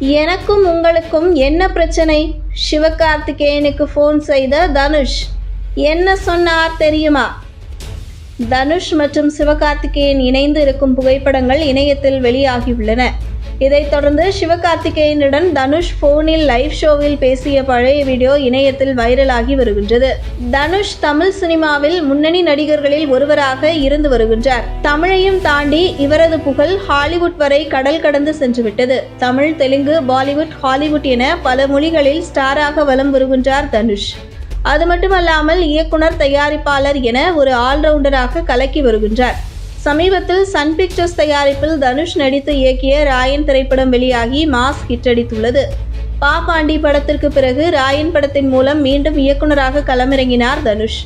எனக்கும் உங்களுக்கும் என்ன பிரச்சனை? சிவகார்த்திகேயனுக்கு ஃபோன் செய்த தனுஷ் என்ன சொன்னார் தெரியுமா? தனுஷ் மற்றும் சிவகார்த்திகேயன் இணைந்து இருக்கும் புகைப்படங்கள் இணையத்தில் வெளியாகியுள்ளன. இதைத் தொடர்ந்து சிவகார்த்திகேயனுடன் தனுஷ் போனில் லைவ் ஷோவில் பேசிய பழைய வீடியோ இணையத்தில் வைரலாகி வருகின்றது. தனுஷ் தமிழ் சினிமாவில் முன்னணி நடிகர்களில் ஒருவராக இருந்து வருகின்றார். தமிழையும் தாண்டி இவரது புகழ் ஹாலிவுட் வரை கடல் கடந்து சென்றுவிட்டது. தமிழ், தெலுங்கு, பாலிவுட், ஹாலிவுட் என பல மொழிகளில் ஸ்டாராக வலம் வருகின்றார் தனுஷ். அது மட்டுமல்லாமல் இயக்குனர், தயாரிப்பாளர் என ஒரு ஆல்ரவுண்டராக கலக்கி வருகின்றார். சமீபத்தில் சன் பிக்சர்ஸ் தயாரிப்பில் தனுஷ் நடித்து இயக்கிய ராயன் திரைப்படம் வெளியாகி மாஸ் ஹிட் அடித்துள்ளது. பாப்பாண்டி படத்திற்கு பிறகு ராயன் படத்தின் மூலம் மீண்டும் இயக்குனராக களமிறங்கினார் தனுஷ்.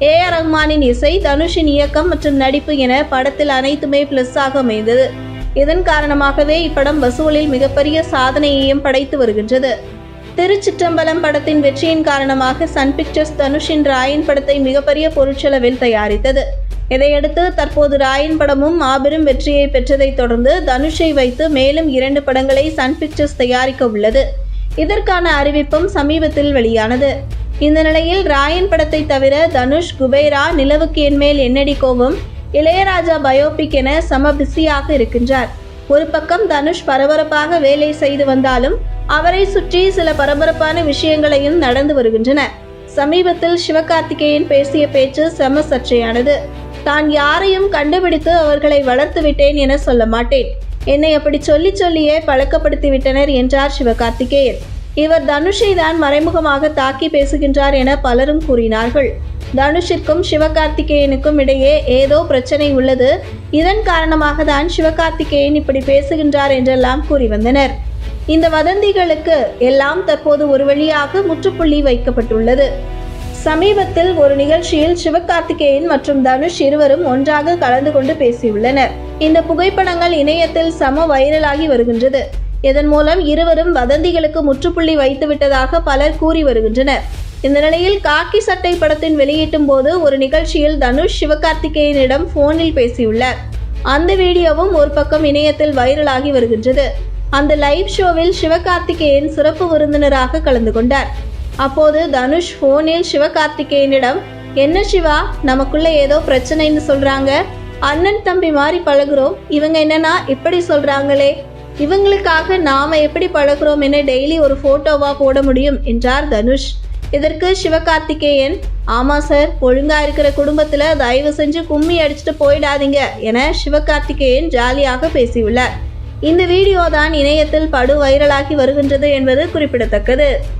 AR ரஹ்மானின் இசை, தனுஷின் இயக்கம் மற்றும் நடிப்பு என படத்தில் அனைத்துமே பிளஸ்ஸாக அமைந்தது. இதன் காரணமாகவே இப்படம் வசூலில் மிகப்பெரிய சாதனையையும் படைத்து வருகின்றது. திருச்சிற்றம்பலம் படத்தின் வெற்றியின் காரணமாக சன் பிக்சர்ஸ் தனுஷின் ராயன் படத்தை மிகப்பெரிய பொருட்செலவில் தயாரித்தது. இதையடுத்து தற்போது ராயன் படமும் மாபெரும் வெற்றியை பெற்றதைத் தொடர்ந்து தனுஷை வைத்து மேலும் 2 படங்களை சன் பிக்சர்ஸ் தயாரிக்க உள்ளது. இதற்கான அறிவிப்பும் சமீபத்தில் வெளியானது. இந்த நிலையில் ராயன் படத்தை தவிர தனுஷ் குபேரா, நிலவுக்கு என்மேல் என்னடி கோபம், இளையராஜா பயோபிக் என செம பிஸியாக இருக்கின்றார். ஒரு பக்கம் தனுஷ் பரபரப்பாக வேலை செய்து வந்தாலும் அவரை சுற்றி சில பரபரப்பான விஷயங்களையும் நடந்து வருகின்றன. சமீபத்தில் சிவகார்த்திகேயன் பேசிய பேச்சு செம சர்ச்சையானது. தான் யாரையும் கண்டுபிடித்து அவர்களை வளர்த்து விட்டேன் என சொல்ல மாட்டேன், என்னை அப்படி சொல்லியே பழக்கப்படுத்தி விட்டனர் என்றார் சிவகார்த்திகேயன். இவர் தனுஷை தான் மறைமுகமாக தாக்கி பேசுகின்றார் என பலரும் கூறினார்கள். தனுஷிற்கும் சிவகார்த்திகேயனுக்கும் இடையே ஏதோ பிரச்சனை உள்ளது, இதன் காரணமாக தான் சிவகார்த்திகேயன் இப்படி பேசுகின்றார் என்றெல்லாம் கூறி வந்தனர். இந்த வதந்திகளுக்கு எல்லாம் தற்போது ஒரு வழியாக முற்றுப்புள்ளி வைக்கப்பட்டுள்ளது. சமீபத்தில் ஒரு நிகழ்ச்சியில் சிவகார்த்திகேயன் மற்றும் தனுஷ் இருவரும் ஒன்றாக கலந்து கொண்டு பேசியுள்ளனர். இந்த புகைப்படங்கள் இணையத்தில் செம வைரலாகி வருகின்றது. இதன் மூலம் இருவரும் வதந்திகளுக்கு முற்றுப்புள்ளி வைத்து விட்டதாக பலர் கூறி வருகின்றனர். இந்த நிலையில் காக்கி சட்டை படத்தின் வெளியீட்டும் போது ஒரு நிகழ்ச்சியில் தனுஷ் சிவகார்த்திகேயனிடம் போனில் பேசியுள்ளார். அந்த வீடியோவும் ஒரு பக்கம் இணையத்தில் வைரலாகி வருகின்றது. அந்த லைவ் ஷோவில் சிவகார்த்திகேயன் சிறப்பு விருந்தினராக கலந்து கொண்டார். அப்போது தனுஷ் போனில் சிவகார்த்திகேயனிடம், என்ன சிவா, நமக்குள்ள ஏதோ பிரச்சனைன்னு சொல்றாங்க, அண்ணன் தம்பி மாதிரி பழகுறோம், இவங்க என்னன்னா இப்படி சொல்றாங்களே, இவங்களுக்காக நாம எப்படி பழகுறோம் என டெய்லி ஒரு போட்டோவா போட முடியும் என்றார் தனுஷ். இதற்கு சிவகார்த்திகேயன், ஆமா சார், ஒழுங்கா இருக்கிற குடும்பத்துல தயவு செஞ்சு கும்மி அடிச்சுட்டு போயிடாதீங்க என சிவகார்த்திகேயன் ஜாலியாக பேசியுள்ளார். இந்த வீடியோ தான் இணையத்தில் படு வைரலாகி வருகின்றது என்பது குறிப்பிடத்தக்கது.